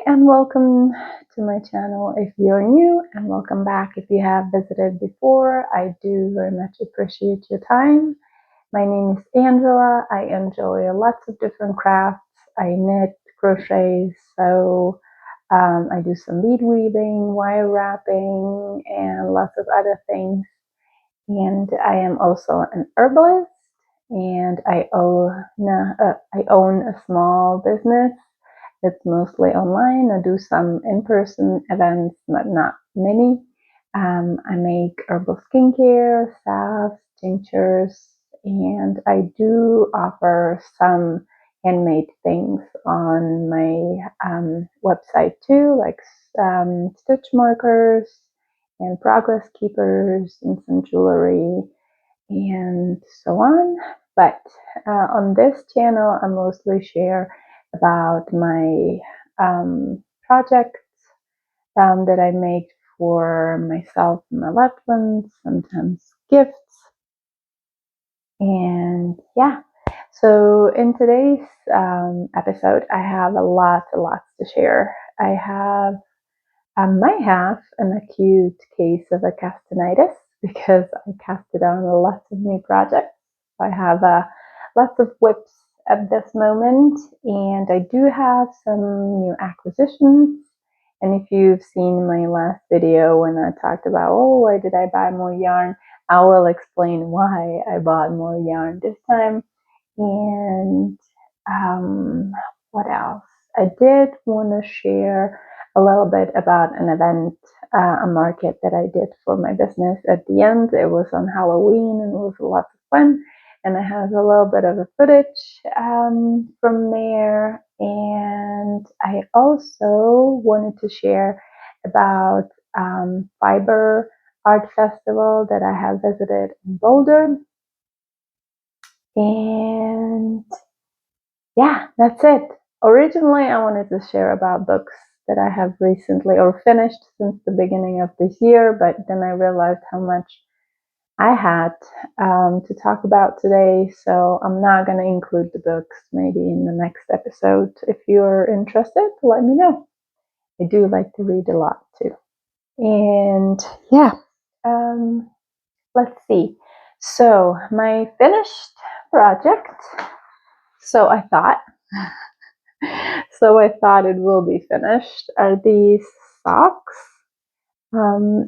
and welcome to my channel if you're new, and welcome back if you have visited before. I do very much appreciate your time. My name is Angela. I enjoy lots of different crafts. I knit, crochet, sew. I do some bead weaving, wire wrapping, and lots of other things. And I am also an herbalist, and I own a small business. It's mostly online. I do some in-person events, but not many. I make herbal skincare, salves, tinctures, and I do offer some handmade things on my website too, like stitch markers and progress keepers and some jewelry and so on. But on this channel, I mostly share about my projects that I make for myself and my loved ones, sometimes gifts. And yeah, so in today's episode, I have lots to share. I might have an acute case of a castonitis because I casted on lots of new projects. I have lots of whips at this moment, and I do have some new acquisitions. And if you've seen my last video when I talked about, why did I buy more yarn, I will explain why I bought more yarn this time. And what else? I did want to share a little bit about an event, a market that I did for my business at the end. It was on Halloween and it was lots of fun. And I have a little bit of a footage from there. And I also wanted to share about Fiber Art Festival that I have visited in Boulder. And yeah, that's it. Originally, I wanted to share about books that I have recently or finished since the beginning of this year, but then I realized how much I had to talk about today, so I'm not going to include the books. Maybe in the next episode. If you're interested, let me know. I do like to read a lot too. And yeah, let's see. So my finished project, so I thought it will be finished, are these socks.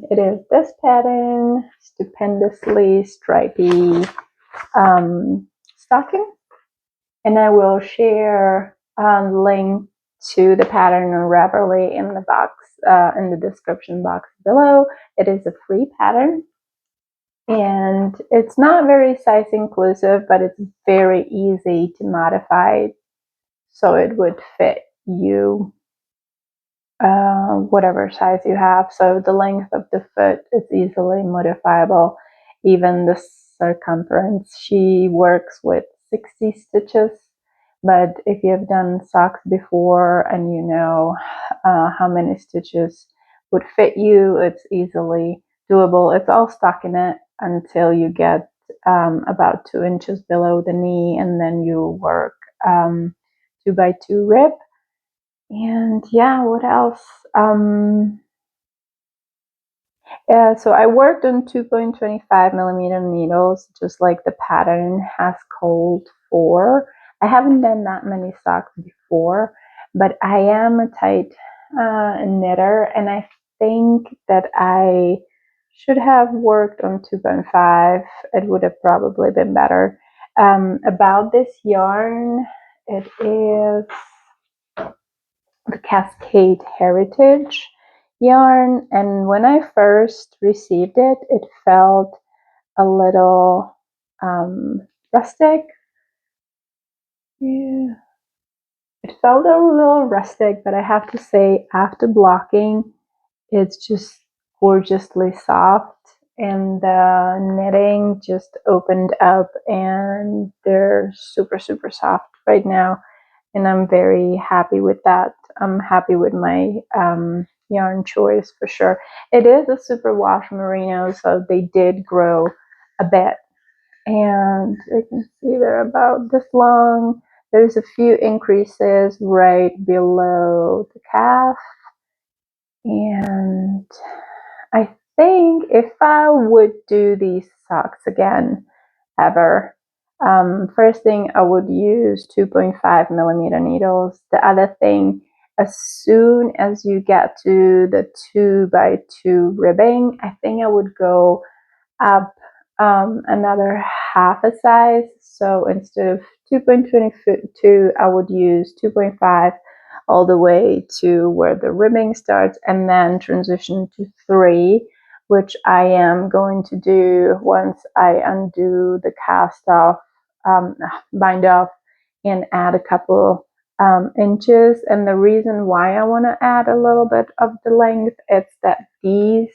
It is this pattern, Stupendously Stripey stocking, and I will share a link to the pattern on Ravelry in the box, in the description box below. It is a free pattern, and it's not very size inclusive, but it's very easy to modify so it would fit you, whatever size you have. So the length of the foot is easily modifiable, even the circumference. She works with 60 stitches, but if you have done socks before and you know how many stitches would fit you, it's easily doable. It's all stockinette until you get about 2 inches below the knee, and then you work 2x2 rib. And yeah, what else? So I worked on 2.25 millimeter needles, just like the pattern has called for. I haven't done that many socks before, but I am a tight knitter, and I think that I should have worked on 2.5. It would have probably been better. About this yarn, it is the Cascade Heritage yarn, and when I first received it, it felt a little rustic. Yeah, it felt a little rustic, but I have to say, after blocking, it's just gorgeously soft, and the knitting just opened up, and they're super soft right now, and I'm very happy with that. I'm happy with my yarn choice for sure. It is a superwash merino, so they did grow a bit, and you can see they're about this long. there's a few increases right below the calf, and I think if I would do these socks again ever, first thing I would use 2.5 millimeter needles. The other thing, as soon as you get to the 2x2 ribbing, I think I would go up another half a size. So instead of 2.22, I would use 2.5 all the way to where the ribbing starts, and then transition to 3, which I am going to do once I undo the cast off, bind off, and add a couple inches. And the reason why I want to add a little bit of the length is that these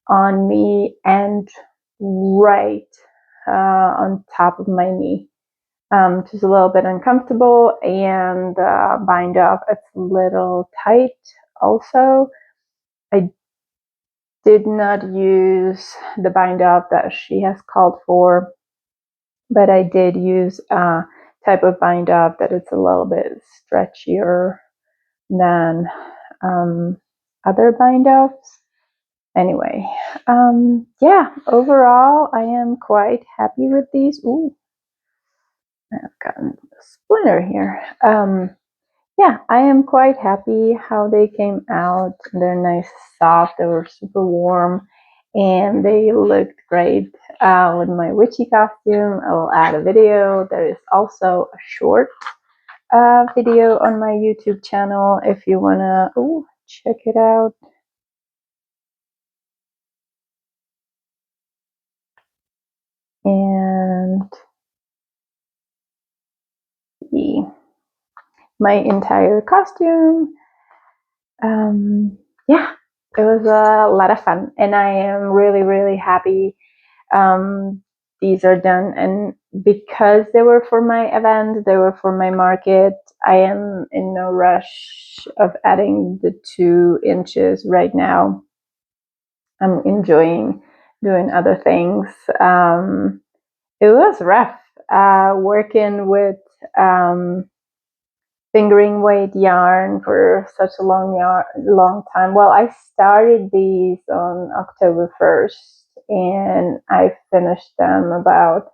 on me and right on top of my knee. Just a little bit uncomfortable, and bind off, it's a little tight also. I did not use the bind off that she has called for, but I did use a type of bind off that it's a little bit stretchier than other bind offs. Anyway, yeah, overall, I am quite happy with these. Ooh, I've gotten a splinter here. Yeah, I am quite happy how they came out. They're nice, soft, they were super warm, and they looked great with my witchy costume. I will add a video. There is also a short video on my YouTube channel if you want to check it out. And my entire costume. Yeah, it was a lot of fun, and I am really, really happy these are done. And because they were for my event, they were for my market, I am in no rush of adding the 2 inches right now. I'm enjoying doing other things. It was rough working with fingering weight yarn for such a long time. Well, I started these on October 1st, and I finished them about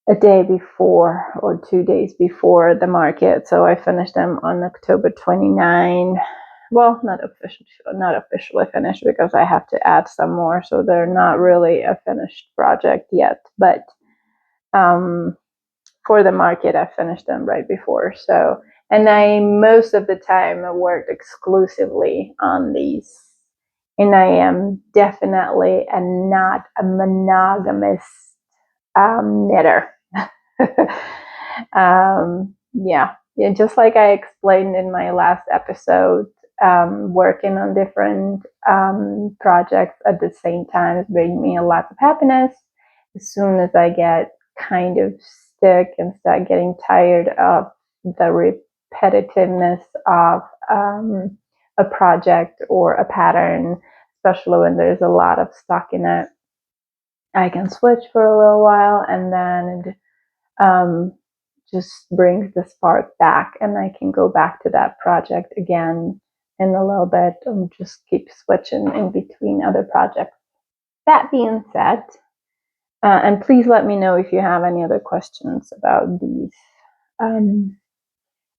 a day before or 2 days before the market. So I finished them on October 29. Well, not officially finished, because I have to add some more, so they're not really a finished project yet. But for the market, I finished them right before. So, and I most of the time worked exclusively on these, and I am definitely not a monogamous knitter. Yeah, just like I explained in my last episode, working on different projects at the same time is bringing me a lot of happiness. As soon as I get kind of stick and start getting tired of the repetitiveness of a project or a pattern, especially when there's a lot of stock in it, I can switch for a little while, and then it just brings the spark back, and I can go back to that project again in a little bit and just keep switching in between other projects. That being said, and please let me know if you have any other questions about these.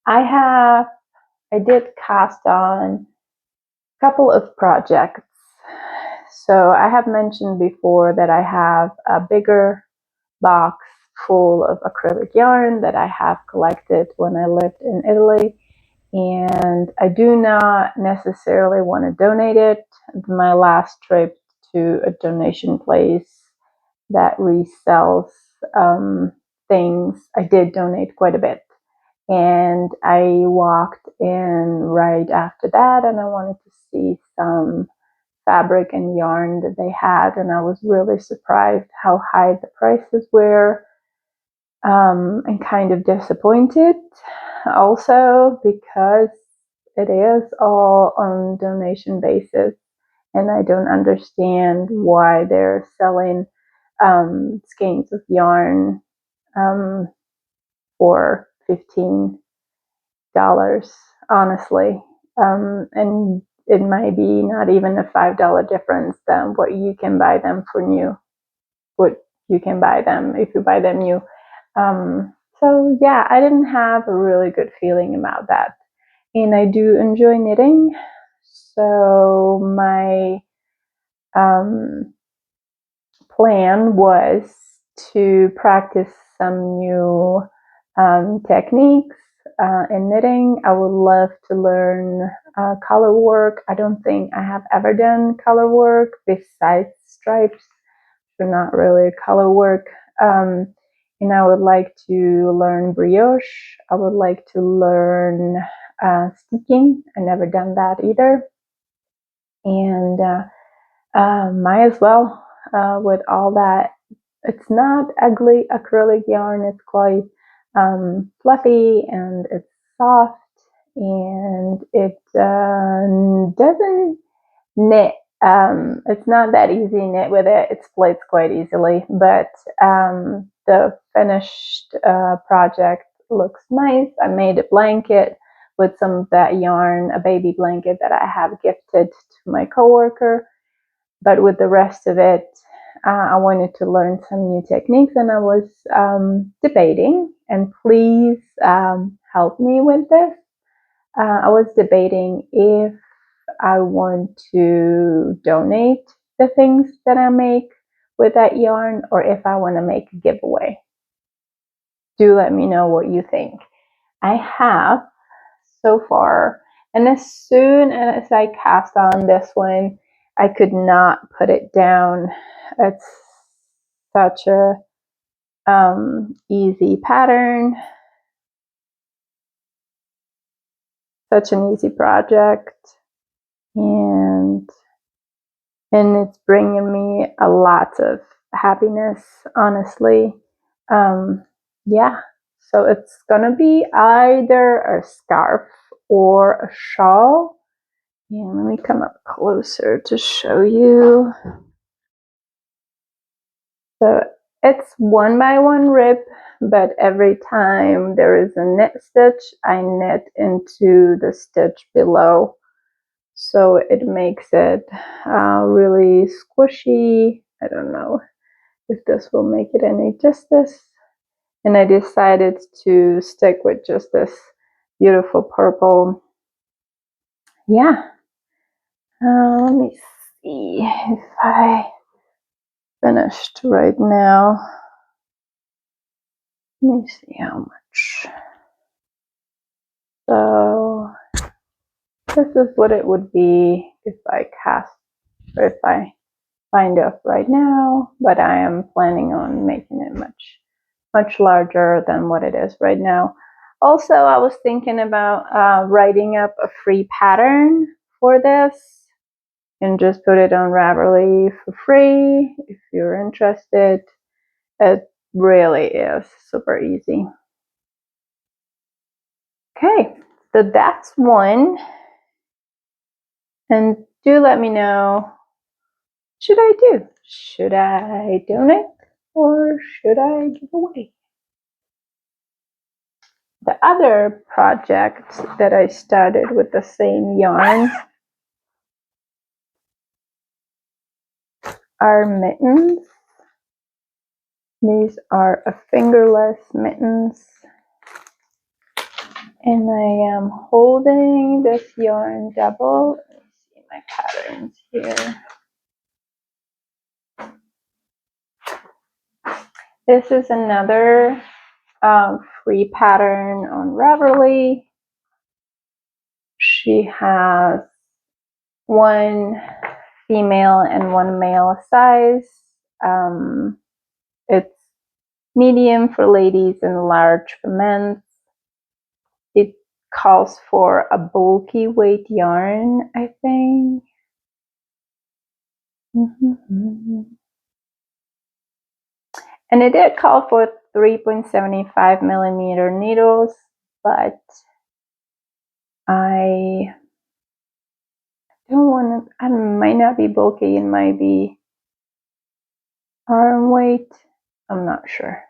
I did cast on a couple of projects. So I have mentioned before that I have a bigger box full of acrylic yarn that I have collected when I lived in Italy, and I do not necessarily want to donate it. My last trip to a donation place that resells things, I did donate quite a bit, and I walked in right after that, and I wanted to see some fabric and yarn that they had, and I was really surprised how high the prices were, and kind of disappointed also, because it is all on donation basis, and I don't understand why they're selling skeins of yarn for $15, honestly. And it might be not even a $5 difference than what you can buy them for new, what you can buy them if you buy them new. So yeah, I didn't have a really good feeling about that. And I do enjoy knitting. So my plan was to practice some new techniques in knitting. I would love to learn color work. I don't think I have ever done color work besides stripes, but not really color work. And I would like to learn brioche. I would like to learn sticking. I never done that either. And might as well with all that. It's not ugly acrylic yarn. It's quite fluffy and it's soft, and it doesn't knit. It's not that easy to knit with it. It splits quite easily, but the finished project looks nice. I made a blanket with some of that yarn, a baby blanket that I have gifted to my coworker. But with the rest of it, I wanted to learn some new techniques, and I was debating, and please help me with this. I was debating if I want to donate the things that I make with that yarn, or if I want to make a giveaway. Do let me know what you think. I have so far, and as soon as I cast on this one, I could not put it down. It's such a easy pattern, such an easy project, and it's bringing me a lot of happiness, honestly. Yeah, so it's gonna be either a scarf or a shawl. And let me come up closer to show you. So it's 1x1 rib, but every time there is a knit stitch, I knit into the stitch below. So it makes it really squishy. I don't know if this will make it any justice. And I decided to stick with just this beautiful purple. Yeah. Let me see if I finished right now. Let me see how much. So this is what it would be if I cast, or if I bind up right now, but I am planning on making it much larger than what it is right now. Also, I was thinking about writing up a free pattern for this and just put it on Ravelry for free if you're interested. It really is super easy. Okay, so that's one. And do let me know, should I do? Should I donate or should I give away? The other project that I started with the same yarn are mittens. These are a fingerless mittens. And I am holding this yarn double. Let me see my patterns here. This is another free pattern on Ravelry. She has one female and one male size. It's medium for ladies and large for men. It calls for a bulky weight yarn, I think. And it did call for 3.75 millimeter needles, but I don't want to, I might not be bulky, it might be arm weight, I'm not sure.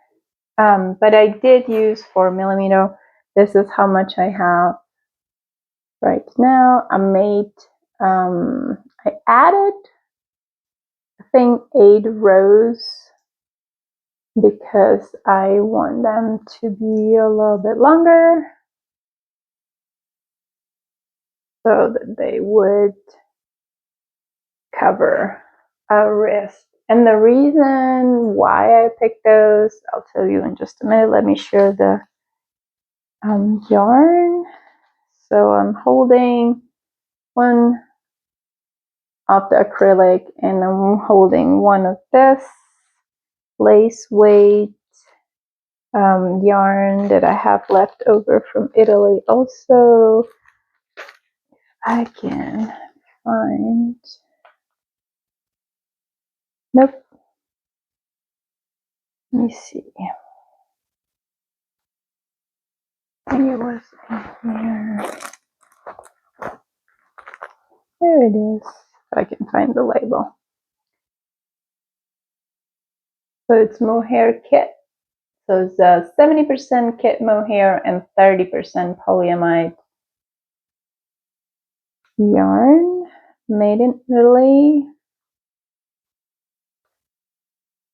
But I did use 4 millimeter this is how much I have right now. I added, I think, 8 rows because I want them to be a little bit longer so that they would cover a wrist. And the reason why I picked those, I'll tell you in just a minute. Let me share the yarn. So I'm holding one of the acrylic and I'm holding one of this lace weight yarn that I have left over from Italy. Also, I can find, nope, let me see. It was in here. There it is. I can find the label. So it's mohair kit. So it's 70% kit mohair and 30% polyamide yarn, made in Italy.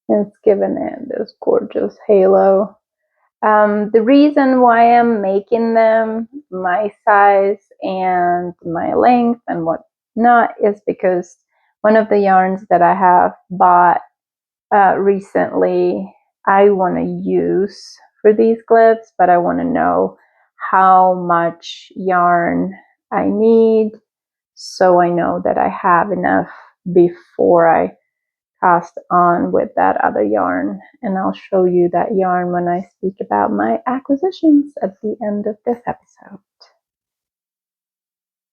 It's given it this gorgeous halo. The reason why I'm making them my size and my length and whatnot is because one of the yarns that I have bought recently I want to use for these gloves, but I want to know how much yarn I need so I know that I have enough before I cast on with that other yarn. And I'll show you that yarn when I speak about my acquisitions at the end of this episode.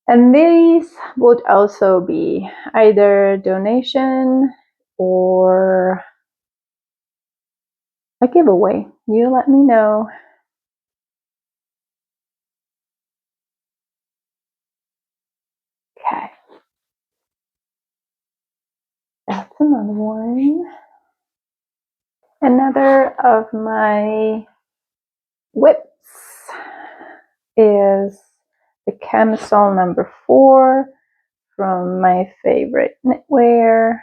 And these would also be either donation or a giveaway. You let me know. Okay. That's another one. Another of my whips is the Camisole number 4 from my favorite knitwear.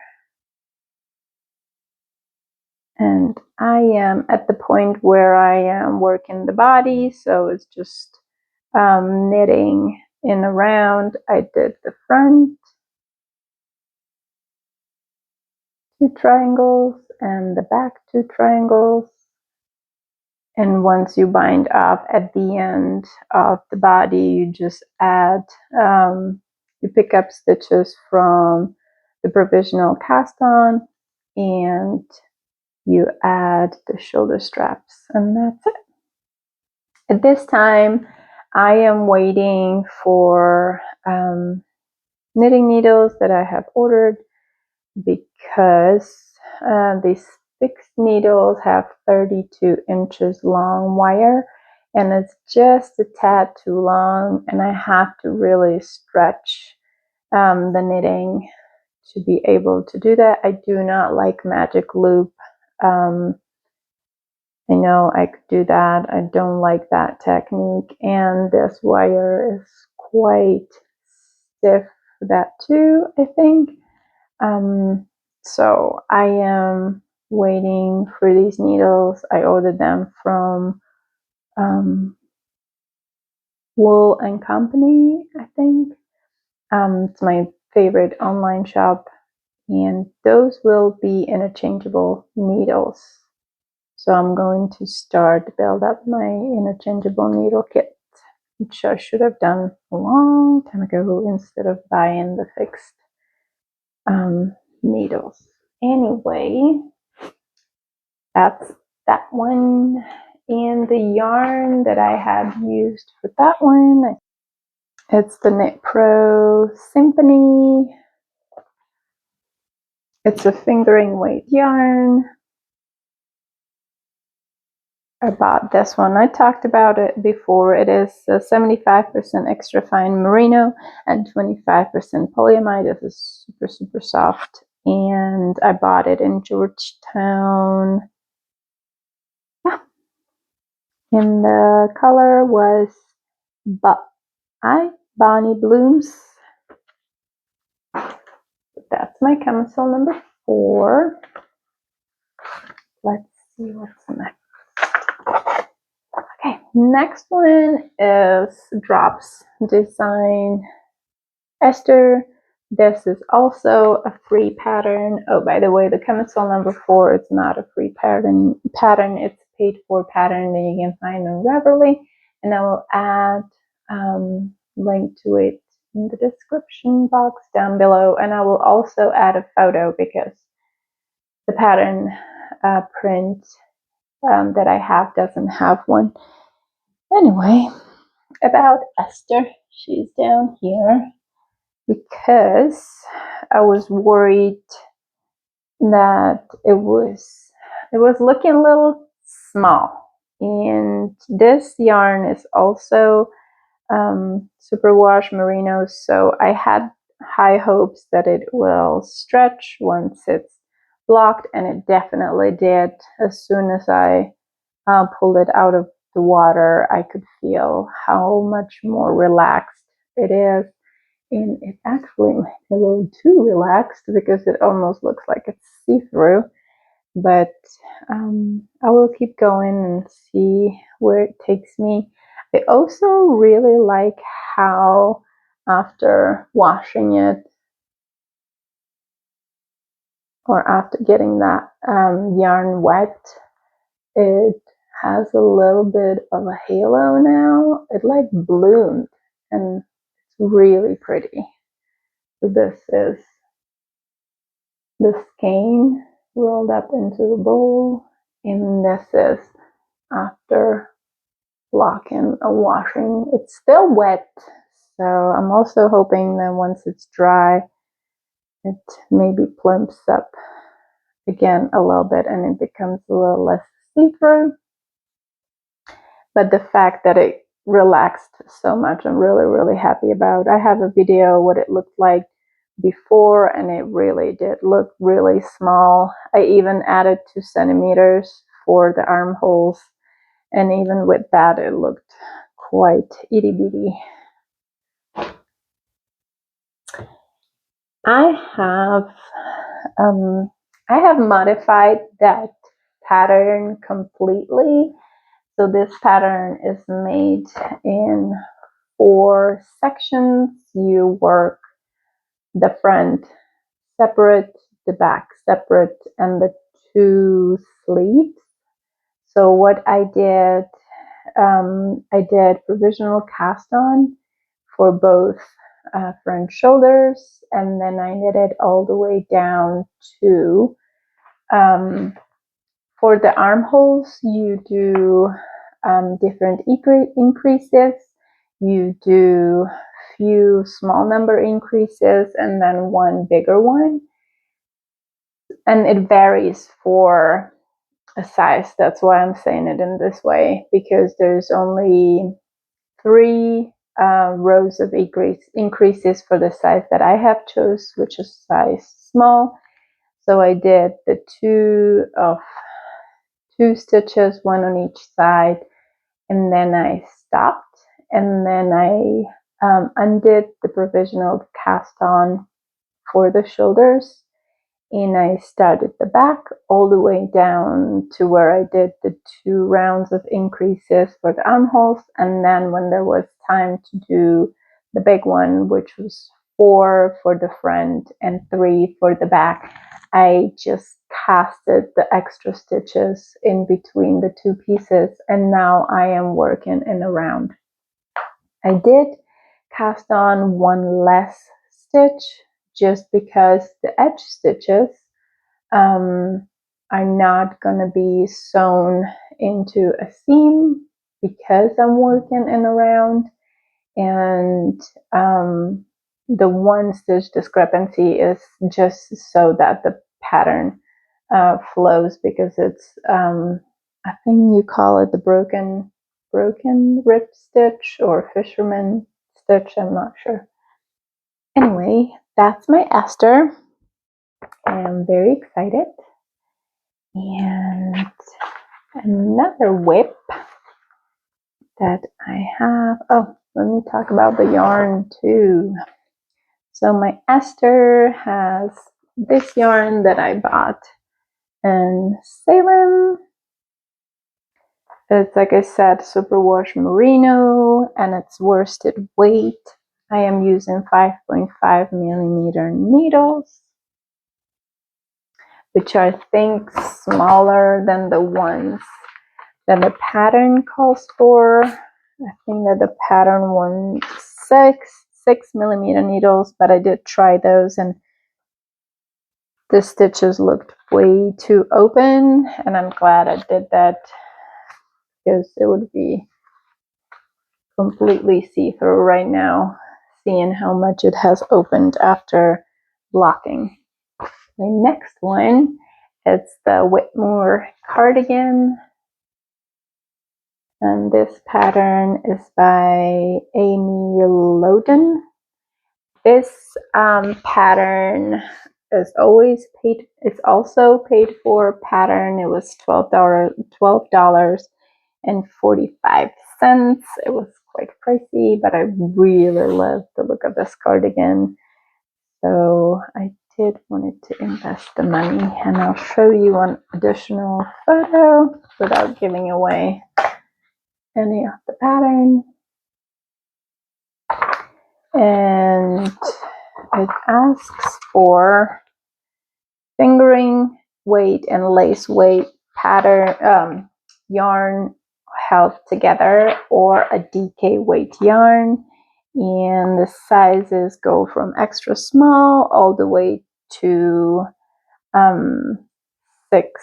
And I am at the point where I am working the body, so it's just knitting in around. I did the front 2 triangles and the back 2 triangles. And once you bind up at the end of the body, you just add, you pick up stitches from the provisional caston and you add the shoulder straps, and that's it. At this time, I am waiting for knitting needles that I have ordered because these fixed needles have 32 inches long wire and it's just a tad too long, and I have to really stretch the knitting to be able to do that. I do not like magic loop. I know I could do that. I don't like that technique, and this wire is quite stiff for that too, I think. So I am waiting for these needles. I ordered them from Wool and Company, I think. It's my favorite online shop, and those will be interchangeable needles. So I'm going to start to build up my interchangeable needle kit, which I should have done a long time ago instead of buying the fixed needles. Anyway, that's that one. And the yarn that I have used for that one, it's the Knit Pro Symphony. It's a fingering weight yarn. I bought this one. I talked about it before. It is 75% extra fine merino and 25% polyamide. It is super, super soft. And I bought it in Georgetown. Yeah. And the color was Bonnie Blooms. That's my camisole number 4. Let's see what's next. Okay, next one is Drops Design Aster. This is also a free pattern. Oh, by the way, the camisole number 4 is not a free pattern. It's a paid for pattern that you can find on Ravelry, and I will add link to it in the description box down below. And I will also add a photo because the pattern print that I have doesn't have one. Anyway, about Aster, she's down here because I was worried that it was looking a little small, and this yarn is also superwash merino, so I had high hopes that it will stretch once it's blocked, and it definitely did. As soon as I pulled it out of the water, I could feel how much more relaxed it is. And it actually might be a little too relaxed because it almost looks like it's see-through. But I will keep going and see where it takes me. I also really like how after washing it or after getting that yarn wet, it has a little bit of a halo now. It like bloomed and it's really pretty. So this is the skein rolled up into a bowl, and this is after blocking a washing. It's still wet, so I'm also hoping that once it's dry, it maybe plumps up again a little bit and it becomes a little less see-through. But the fact that it relaxed so much, I'm really happy about. I have a video what it looked like before, and it really did look really small. I even added 2 centimeters for the armholes, and even with that it looked quite itty bitty. I have modified that pattern completely. So this pattern is made in 4 sections. You work the front separate, the back separate, and the 2 sleeves. So what I did provisional cast on for both front shoulders, and then I knitted all the way down to for the armholes. You do different increases. You do few small number increases and then 1 bigger one, and it varies for a size. That's why I'm saying it in this way, because there's only 3 rows of increases for the size that I have chose, which is size small. So I did the 2 stitches, 1 on each side, and then I stopped, and then I undid the provisional cast on for the shoulders, and I started the back all the way down to where I did the 2 rounds of increases for the armholes. And then when there was time to do the big one, which was 4 for the front and 3 for the back, I just casted the extra stitches in between the 2 pieces, and now I am working in a round. I did cast on 1 less stitch just because the edge stitches are not going to be sewn into a seam because I'm working in a round, and the 1 stitch discrepancy is just so that the pattern flows, because it's I think you call it the broken rib stitch or fisherman stitch, I'm not sure. Anyway, that's my Aster. I'm very excited. And another whip that I have. Oh, let me talk about the yarn too. So my Aster has this yarn that I bought in Salem. It's, like I said, superwash merino, and it's worsted weight. I am using 5.5 millimeter needles, which I think smaller than the ones that the pattern calls for. I think that the pattern wants 6 millimeter needles, but I did try those and the stitches looked way too open, and I'm glad I did that because it would be completely see-through right now, seeing how much it has opened after blocking. The next one is the Whitmoor cardigan, and this pattern is by Lowden. This pattern is always paid. It's also paid for pattern. It was $12.45. It was quite pricey, but I really love the look of this cardigan, so I did wanted to invest the money, and I'll show you one additional photo without giving away any of the pattern. And it asks for fingering weight and lace weight pattern yarn held together, or a DK weight yarn, and the sizes go from extra small all the way to 6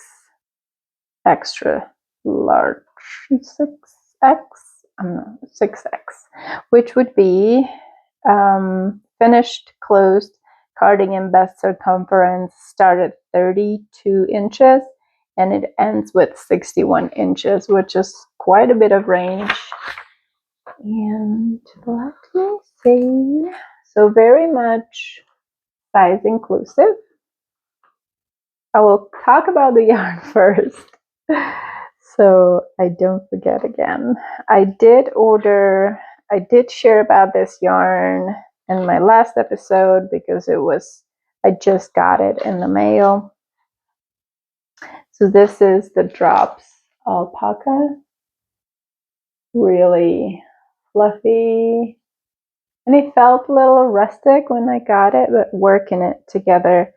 extra large, 6x, which would be finished closed cardigan best circumference start at 32 inches and it ends with 61 inches, which is quite a bit of range. And let me see. So very much size inclusive. I will talk about the yarn first, so I don't forget again. I did share about this yarn in my last episode because I just got it in the mail. So this is the Drops alpaca, really fluffy, and it felt a little rustic when I got it, but working it together,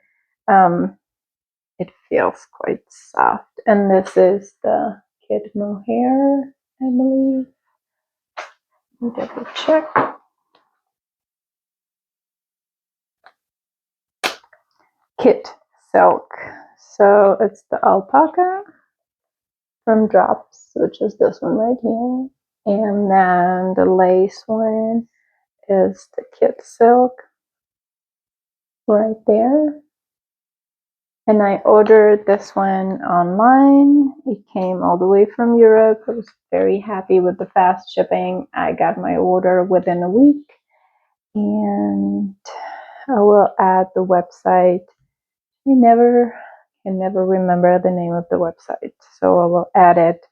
it feels quite soft. And this is the kid mohair, I believe. Let me double check. Kit silk. So it's the alpaca from Drops, which is this one right here. And then the lace one is the kit silk right there. And I ordered this one online. It came all the way from Europe. I was very happy with the fast shipping. I got my order within a week. And I will add the website. I can never remember the name of the website, so I will add it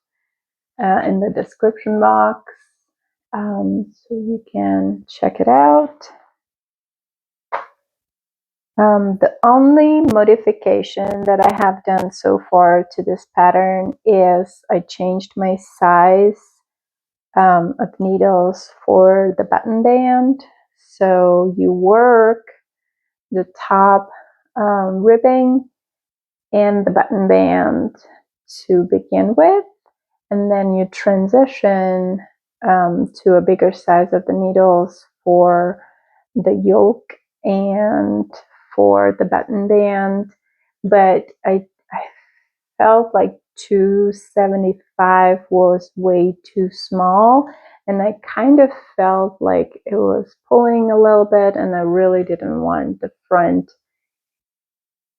in the description box, so you can check it out. The only modification that I have done so far to this pattern is I changed my size of needles for the button band. So you work the top ribbing and the button band to begin with, and then you transition to a bigger size of the needles for the yoke and for the button band. But I felt like 275 was way too small, and I kind of felt like it was pulling a little bit, and I really didn't want the front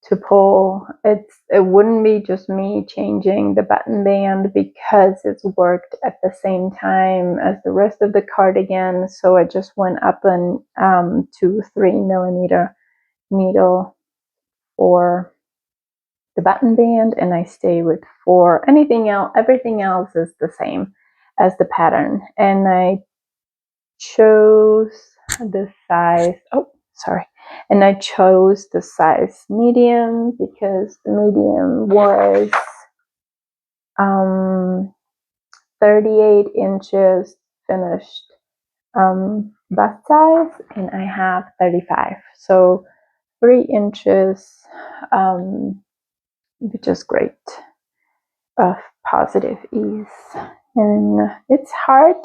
to pull. It wouldn't be just me changing the button band because it's worked at the same time as the rest of the cardigan, so I just went up and to 3 millimeter needle for the button band, and I stay with 4. Everything else is the same. as the pattern, and I chose the size, and I chose the size medium because the medium was 38 inches finished bust size, and I have 35, so 3 inches, which is great, of positive ease. And it's hard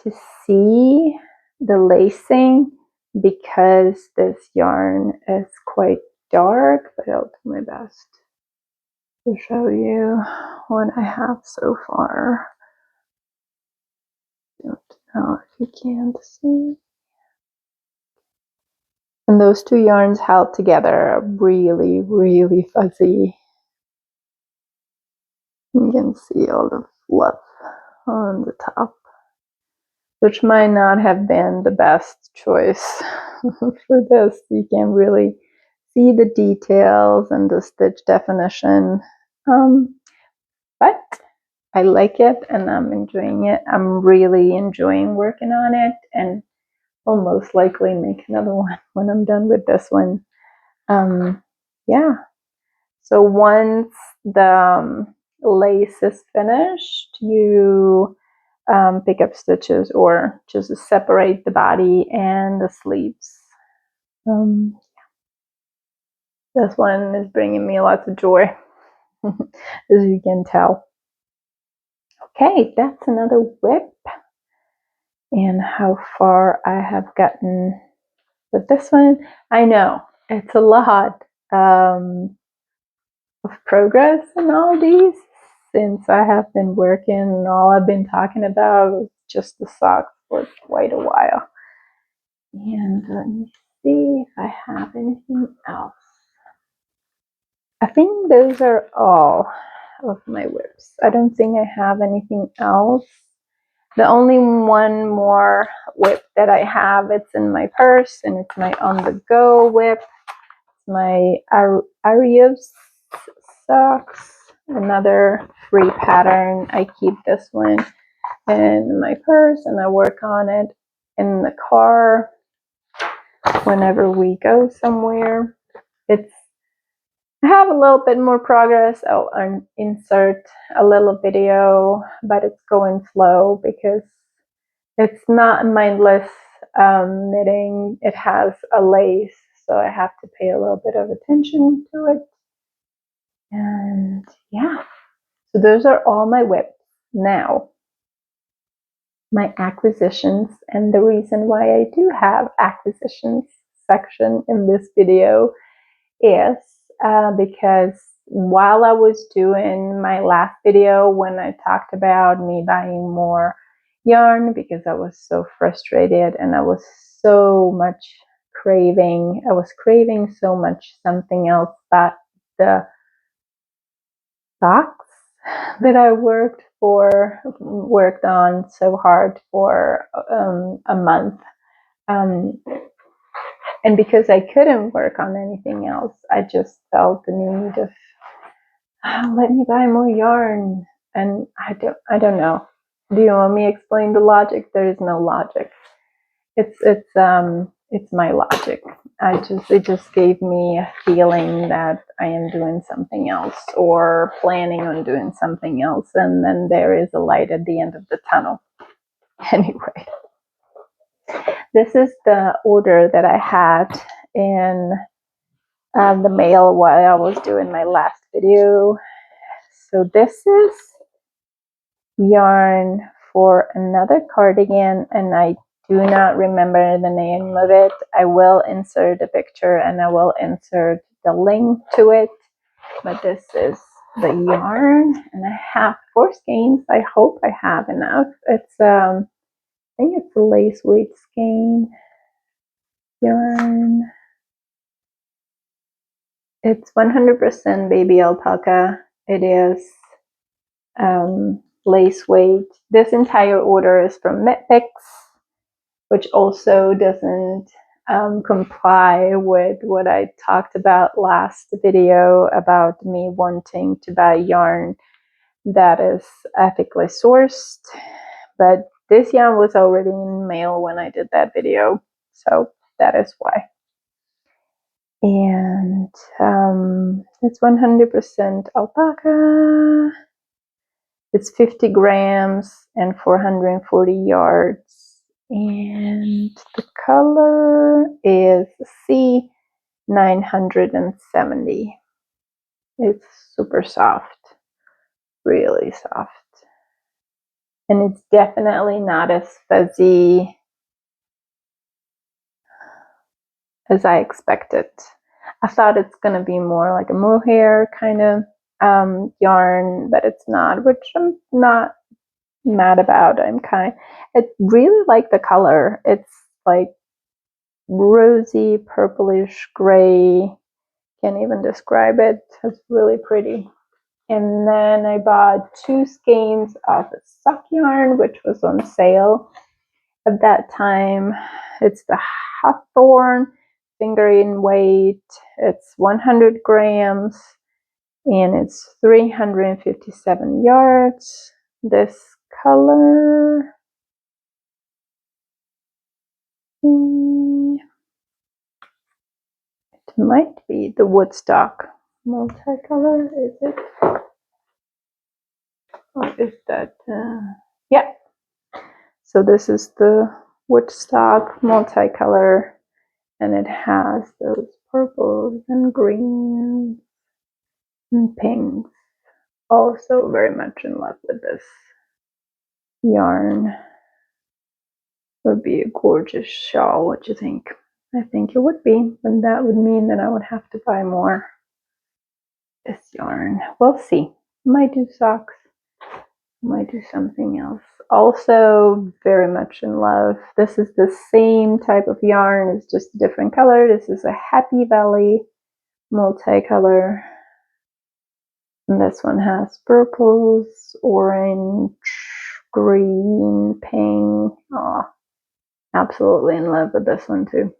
to see the lacing because this yarn is quite dark, but I'll do my best to show you what I have so far. Don't know if you can't see. And those two yarns held together are really, really fuzzy. You can see all the fluff on the top, which might not have been the best choice for this. You can really see the details and the stitch definition, but I like it and I'm enjoying it. I'm really enjoying working on it, and I'll most likely make another one when I'm done with this one. Yeah, so once the lace is finished, you pick up stitches or just separate the body and the sleeves. This one is bringing me lots of joy, as you can tell. Okay, that's another whip. And how far I have gotten with this one, I know it's a lot of progress in all these since I have been working, and all I've been talking about is just the socks for quite a while. And let me see if I have anything else. I think those are all of my whips. I don't think I have anything else. The only one more whip that I have, it's in my purse, and it's my on-the-go whip. It's my Ariose socks, another free pattern. I keep this one in my purse, and I work on it in the car whenever we go somewhere. I have a little bit more progress. I'll insert a little video, but it's going slow because it's not mindless knitting. It has a lace, so I have to pay a little bit of attention to it. And yeah, so those are all my whips. Now, my acquisitions, and the reason why I do have acquisitions section in this video is because while I was doing my last video when I talked about me buying more yarn because I was so frustrated and I was craving so much something else but the socks that I worked on so hard for a month. And because I couldn't work on anything else, I just felt the need of let me buy more yarn. And I don't know. Do you want me to explain the logic? There is no logic. It's my logic. It just gave me a feeling that I am doing something else or planning on doing something else, and then there is a light at the end of the tunnel. Anyway, this is the order that I had in the mail while I was doing my last video. So this is yarn for another cardigan, and I do not remember the name of it. I will insert a picture and I will insert the link to it, but this is the yarn, and I have 4 skeins. I hope I have enough. It's I think it's a lace weight skein yarn. It's 100% baby alpaca. It is lace weight. This entire order is from Knitpicks, which also doesn't comply with what I talked about last video about me wanting to buy yarn that is ethically sourced. but this yarn was already in mail when I did that video, so that is why. And it's 100% alpaca. It's 50 grams and 440 yards. And the color is C970. It's super soft, really soft. And it's definitely not as fuzzy as I expected. I thought it's going to be more like a mohair kind of yarn, but it's not, which I'm not mad about. I really like the color. It's like rosy, purplish gray. Can't even describe it. It's really pretty. And then I bought 2 skeins of sock yarn, which was on sale at that time. It's the Hawthorne finger in weight. It's 100 grams and it's 357 yards. This color, it might be the Woodstock multicolor, is it? Or is that, yeah. So this is the Woodstock multicolor, and it has those purples and greens and pinks. Also very much in love with this yarn. Would be a gorgeous shawl. What do you think? I think it would be, and that would mean that I would have to buy more this yarn. We'll see. Might do socks, might do something else. Also very much in love. This is the same type of yarn, it's just a different color. This is a Happy Valley multicolor. And this one has purples, orange, green, pink. Oh, absolutely in love with this one too.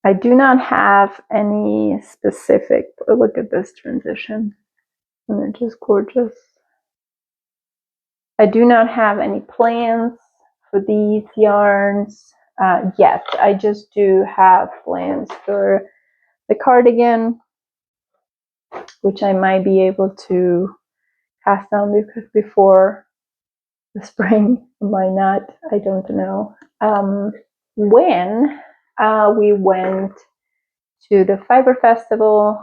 I do not have any specific, look at this transition, and it's just gorgeous. I do not have any plans for these yarns yet. I just do have plans for the cardigan, which I might be able to cast on before the spring. Might not, I don't know. When we went to the Fiber Festival,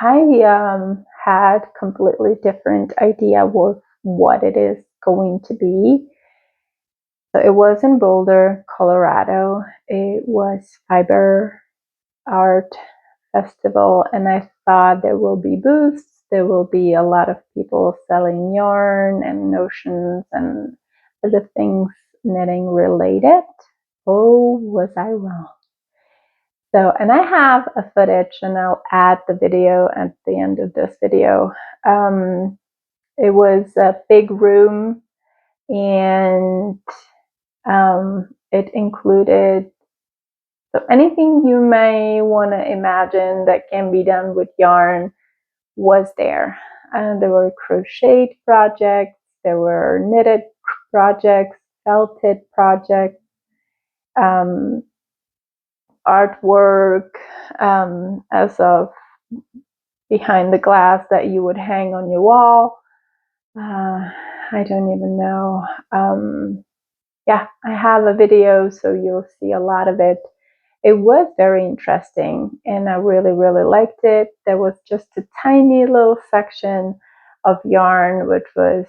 I had completely different idea of what it is going to be. So it was in Boulder, Colorado. It was Fiber Art Festival, and I thought there will be booths. There will be a lot of people selling yarn and notions and other things knitting related. Oh, was I wrong? So, and I have a footage, and I'll add the video at the end of this video. It was a big room, and it included so anything you may want to imagine that can be done with yarn was there. And there were crocheted projects, there were knitted projects, felted projects, artwork as of behind the glass that you would hang on your wall. I don't even know. Yeah, I have a video, so you'll see a lot of it. It was very interesting, and I really, really liked it. There was just a tiny little section of yarn, which was,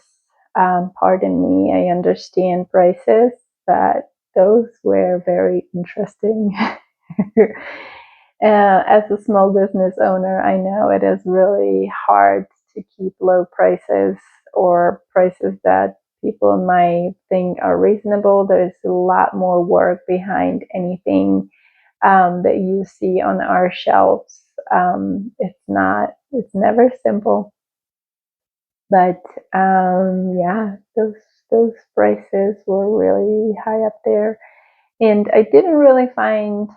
pardon me, I understand prices, but those were very interesting. As a small business owner, I know it is really hard to keep low prices or prices that people might think are reasonable. There's a lot more work behind anything that you see on our shelves. It's never simple. But yeah, those prices were really high up there. And I didn't really find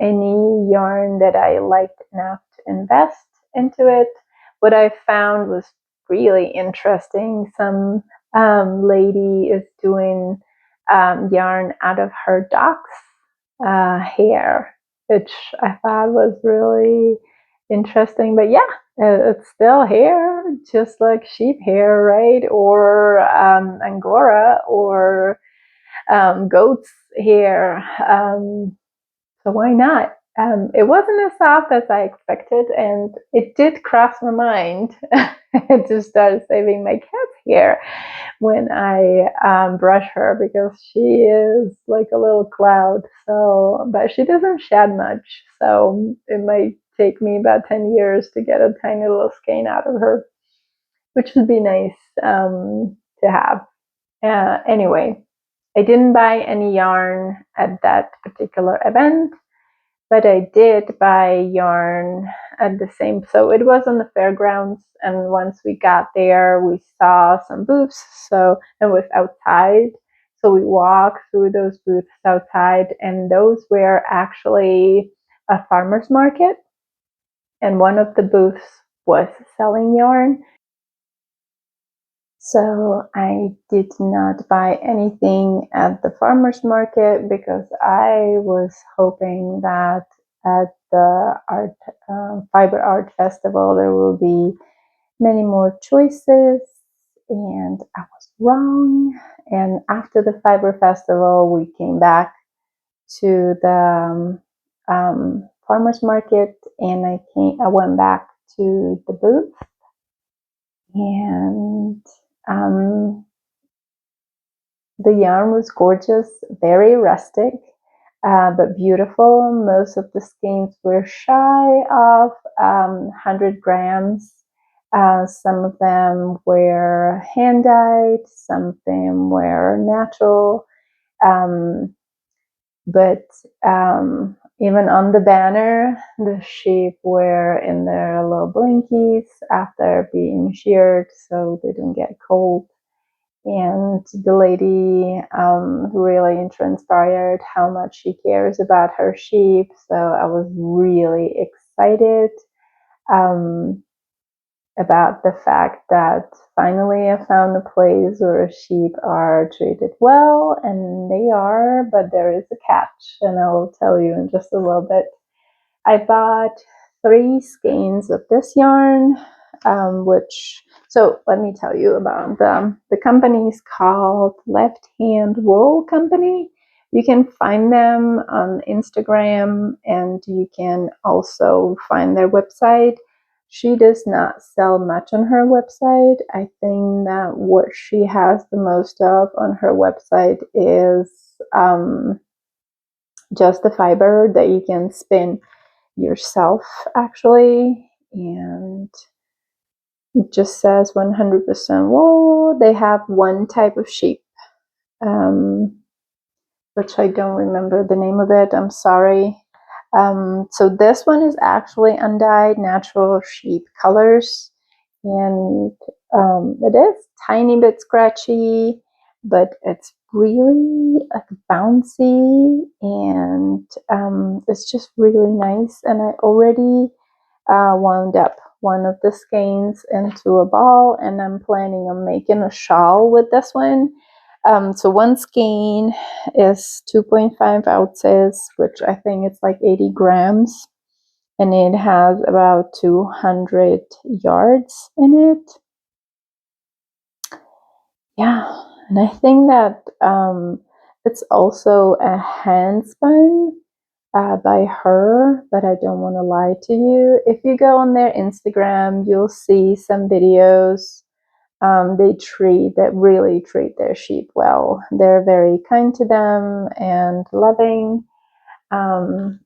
any yarn that I liked enough to invest into it. What I found was really interesting. Some lady is doing yarn out of her dog's hair, which I thought was really interesting. But yeah, it's still hair, just like sheep hair, right? Or Angora or goat's hair. So why not? It wasn't as soft as I expected, and it did cross my mind to start saving my cat's hair when I brush her, because she is like a little cloud. So, but she doesn't shed much, so it might take me about 10 years to get a tiny little skein out of her, which would be nice to have. Anyway, I didn't buy any yarn at that particular event, but I did buy yarn at the same, so it was on the fairgrounds, and once we got there, we saw some booths, so it was outside, so we walked through those booths outside, and those were actually a farmer's market, and one of the booths was selling yarn. So I did not buy anything at the farmer's market because I was hoping that at the fiber art festival there will be many more choices, and I was wrong. And after the fiber festival, we came back to the farmer's market, and I went back to the booth, and the yarn was gorgeous, very rustic, but beautiful. Most of the skeins were shy of 100 grams. Some of them were hand dyed, some of them were natural. But even on the banner, the sheep were in their little blankies after being sheared so they don't get cold. And the lady really transpired how much she cares about her sheep. So I was really excited about the fact that finally I found a place where sheep are treated well, and they are, but there is a catch, and I will tell you in just a little bit. I bought 3 skeins of this yarn, so let me tell you about them. The company is called Left Hand Wool Company. You can find them on Instagram, and you can also find their website. She does not sell much on her website. I think that what she has the most of on her website is just the fiber that you can spin yourself, actually. And it just says 100% wool. They have one type of sheep, which I don't remember the name of it. I'm sorry. So this one is actually undyed natural sheep colors, and it is tiny bit scratchy, but it's really like bouncy, and it's just really nice. And I already wound up one of the skeins into a ball, and I'm planning on making a shawl with this one. So one skein is 2.5 ounces, which I think it's like 80 grams, and it has about 200 yards in it. Yeah, and I think that it's also a hand spun by her, but I don't want to lie to you. If you go on their Instagram, you'll see some videos. They really treat their sheep well. They're very kind to them and loving. And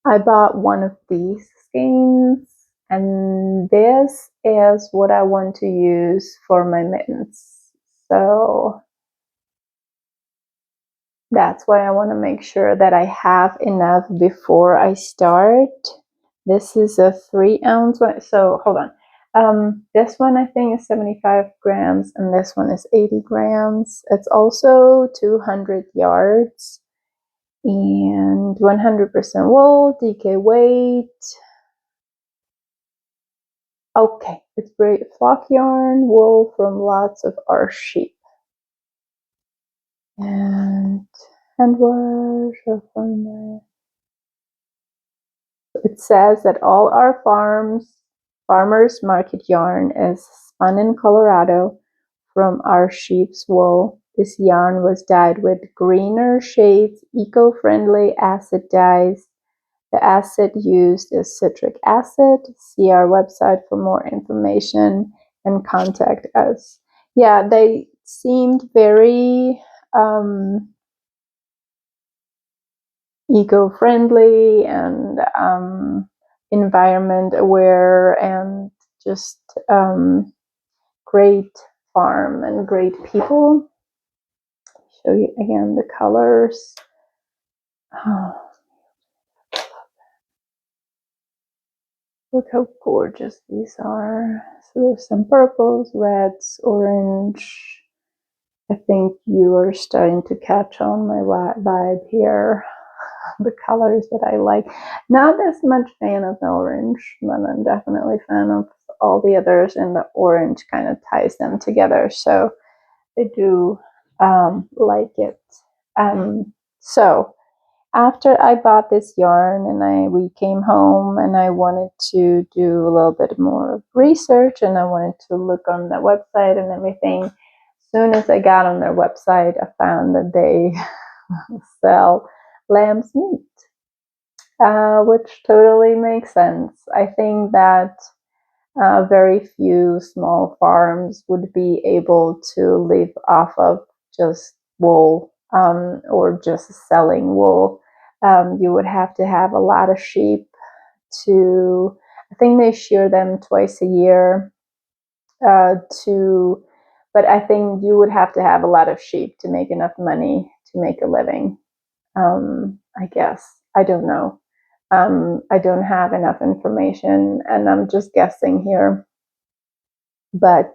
I bought one of these skeins, and this is what I want to use for my mittens. So that's why I want to make sure that I have enough before I start. This is a 3 ounce one. So hold on. This one I think is 75 grams, and this one is 80 grams. It's also 200 yards and 100% wool, DK weight. Okay, it's braid flock yarn, wool from lots of our sheep. And handwash from there. It says that all our farmers market yarn is spun in Colorado from our sheep's wool. This yarn was dyed with greener shades, eco-friendly acid dyes. The acid used is citric acid. See our website for more information and contact us. Yeah, they seemed very eco-friendly and environment aware, and just great farm and great people. Show you again the colors. Oh, look how gorgeous these are. So there's some purples, reds, orange. I think you are starting to catch on my vibe here. The colors that I like. Not as much fan of the orange, but I'm definitely a fan of all the others, and the orange kind of ties them together. So I do like it. So after I bought this yarn and we came home, and I wanted to do a little bit more research, and I wanted to look on the website and everything. As soon as I got on their website, I found that they sell lamb's meat, which totally makes sense. I think that very few small farms would be able to live off of just wool, or just selling wool. You would have to have a lot of sheep to, I think they shear them twice a year, but I think you would have to have a lot of sheep to make enough money to make a living. I guess. I don't know. I don't have enough information, and I'm just guessing here. But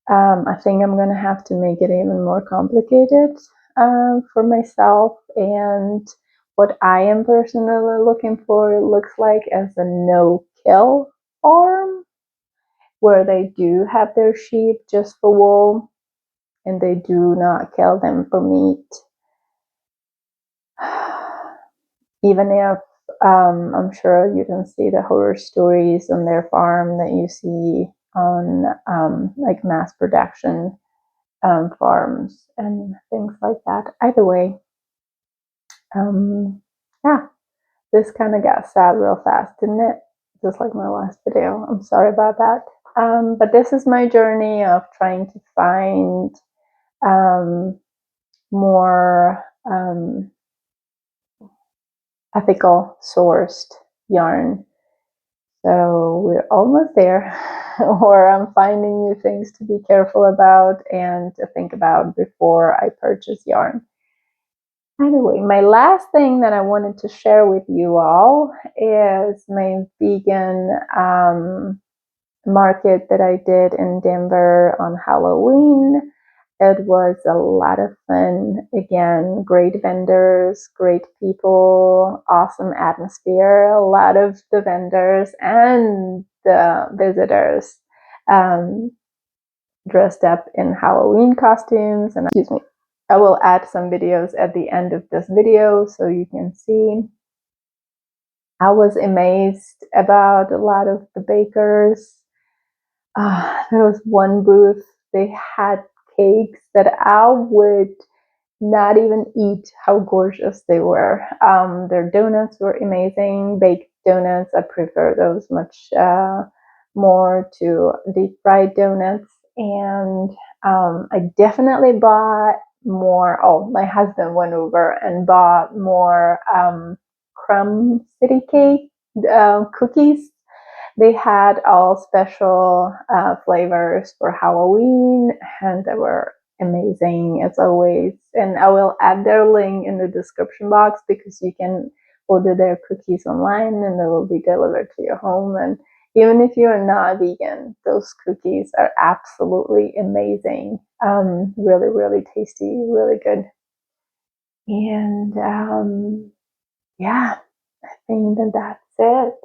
I think I'm going to have to make it even more complicated for myself. And what I am personally looking for, it looks like, as a no-kill farm, where they do have their sheep just for wool, and they do not kill them for meat. Even if I'm sure you can see the horror stories on their farm that you see on like mass production farms and things like that. Either way, yeah, this kind of got sad real fast, didn't it? Just like my last video. I'm sorry about that. But this is my journey of trying to find more ethical sourced yarn. So we're almost there, where I'm finding new things to be careful about and to think about before I purchase yarn. Anyway, my last thing that I wanted to share with you all is my vegan market that I did in Denver on Halloween. It was a lot of fun. Again, great vendors, great people, awesome atmosphere. A lot of the vendors and the visitors dressed up in Halloween costumes. And excuse me, I will add some videos at the end of this video so you can see. I was amazed about a lot of the bakers. There was one booth, they had cakes that I would not even eat, how gorgeous they were. Their donuts were amazing, baked donuts. I prefer those much more to deep fried donuts. And I definitely bought more. Oh, my husband went over and bought more crumb city cake cookies. They had all special flavors for Halloween, and they were amazing as always. And I will add their link in the description box, because you can order their cookies online and they will be delivered to your home. And even if you are not vegan, those cookies are absolutely amazing. Really, really tasty, really good. And yeah, I think that that's it.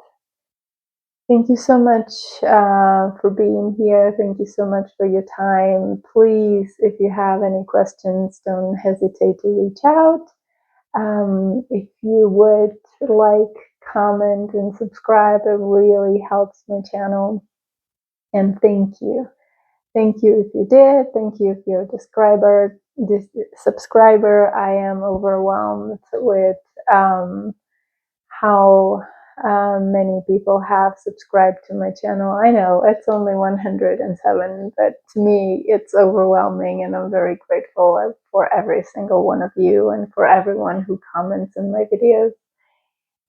Thank you so much for being here. Thank you so much for your time. Please, if you have any questions, don't hesitate to reach out. If you would like, comment, and subscribe, it really helps my channel. And thank you. Thank you if you did. Thank you if you're a subscriber. I am overwhelmed with how many people have subscribed to my channel. I know it's only 107, but to me it's overwhelming, and I'm very grateful for every single one of you and for everyone who comments in my videos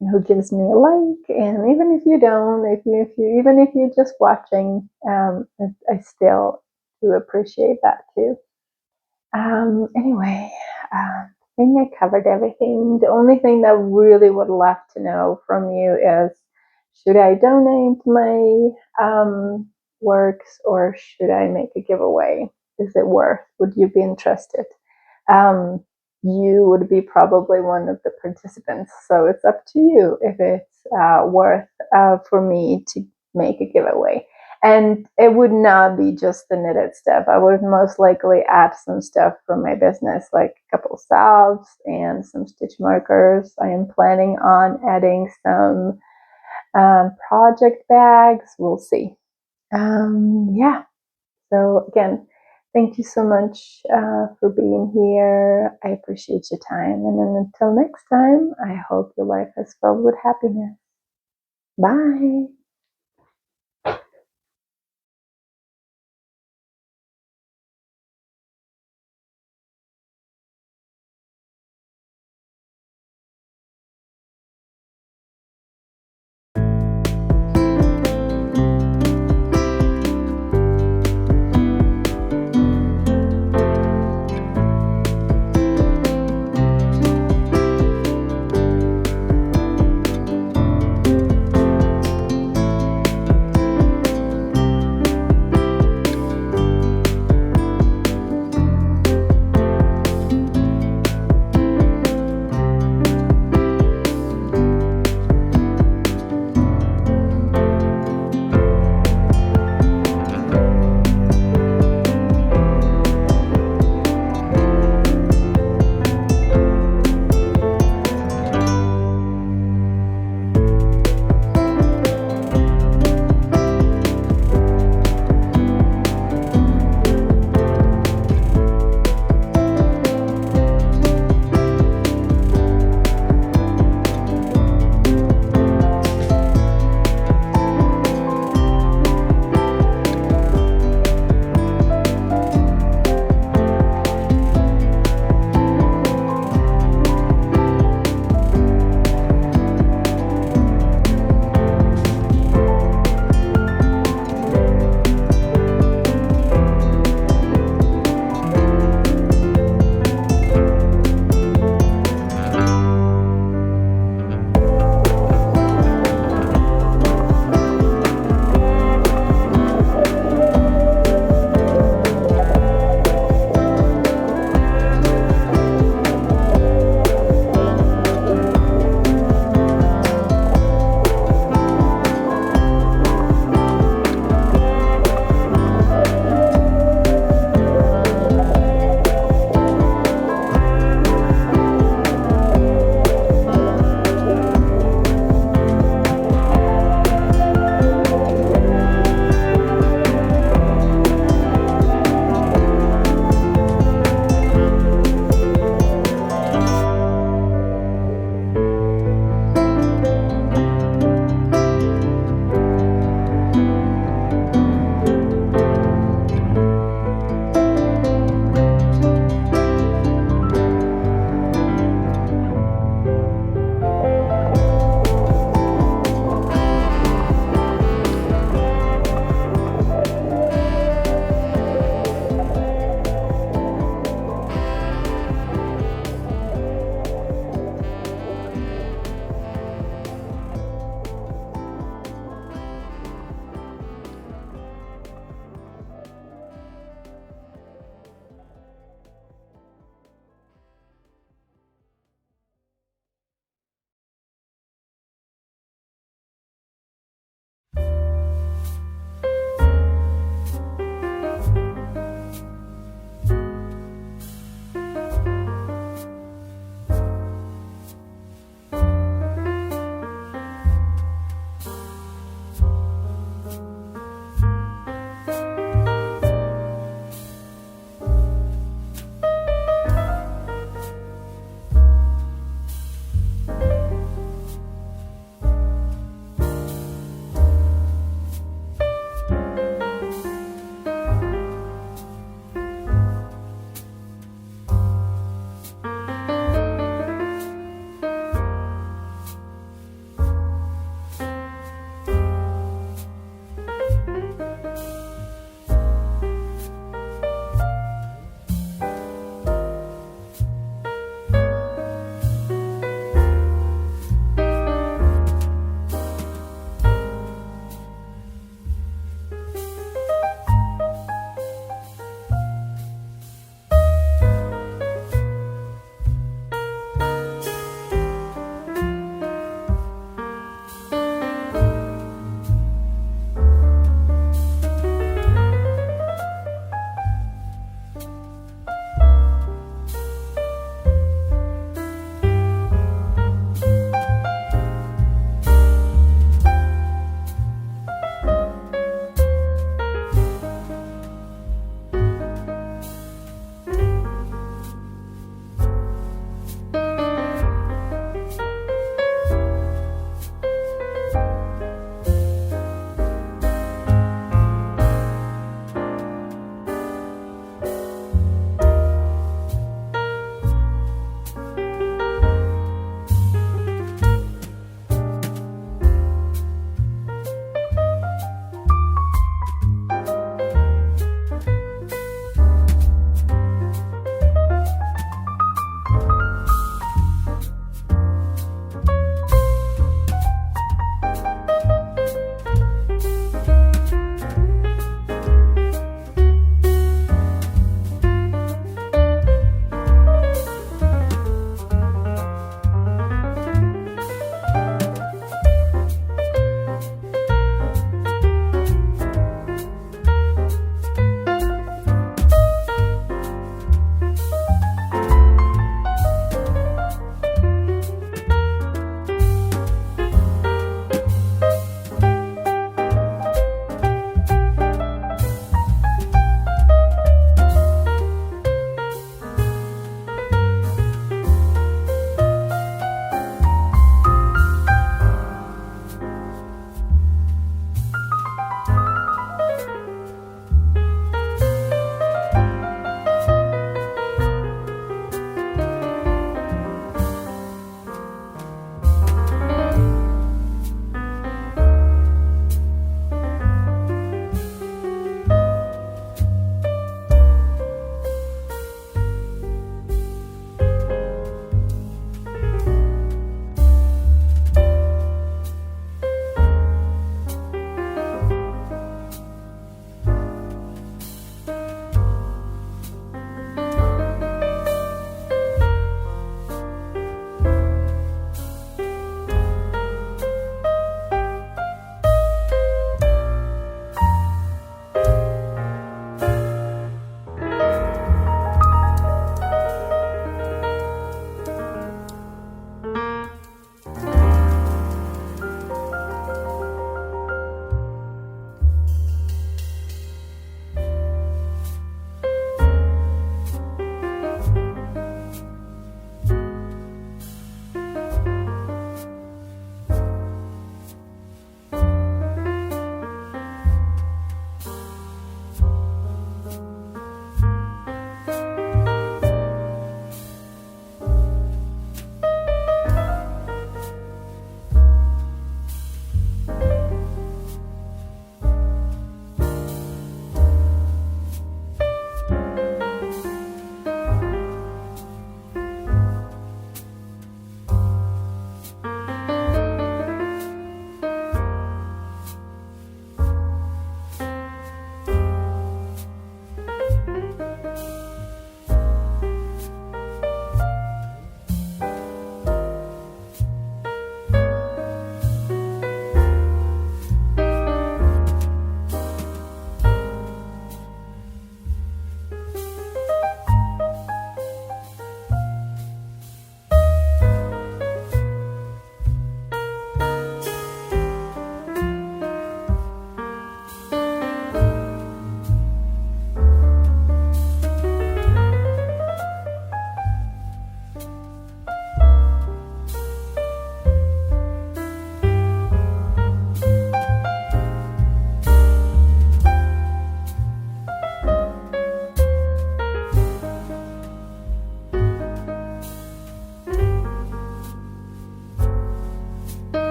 and who gives me a like. And even if you don't, even if you're just watching, I still do appreciate that too. Anyway, I think I covered everything. The only thing that I really would love to know from you is, should I donate my works, or should I make a giveaway? Is it worth? Would you be interested? You would be probably one of the participants, so it's up to you if it's worth for me to make a giveaway. And it would not be just the knitted stuff. I would most likely add some stuff from my business, like a couple salves and some stitch markers. I am planning on adding some project bags. We'll see. Yeah. So again, thank you so much for being here. I appreciate your time. And then until next time, I hope your life is filled with happiness. Bye.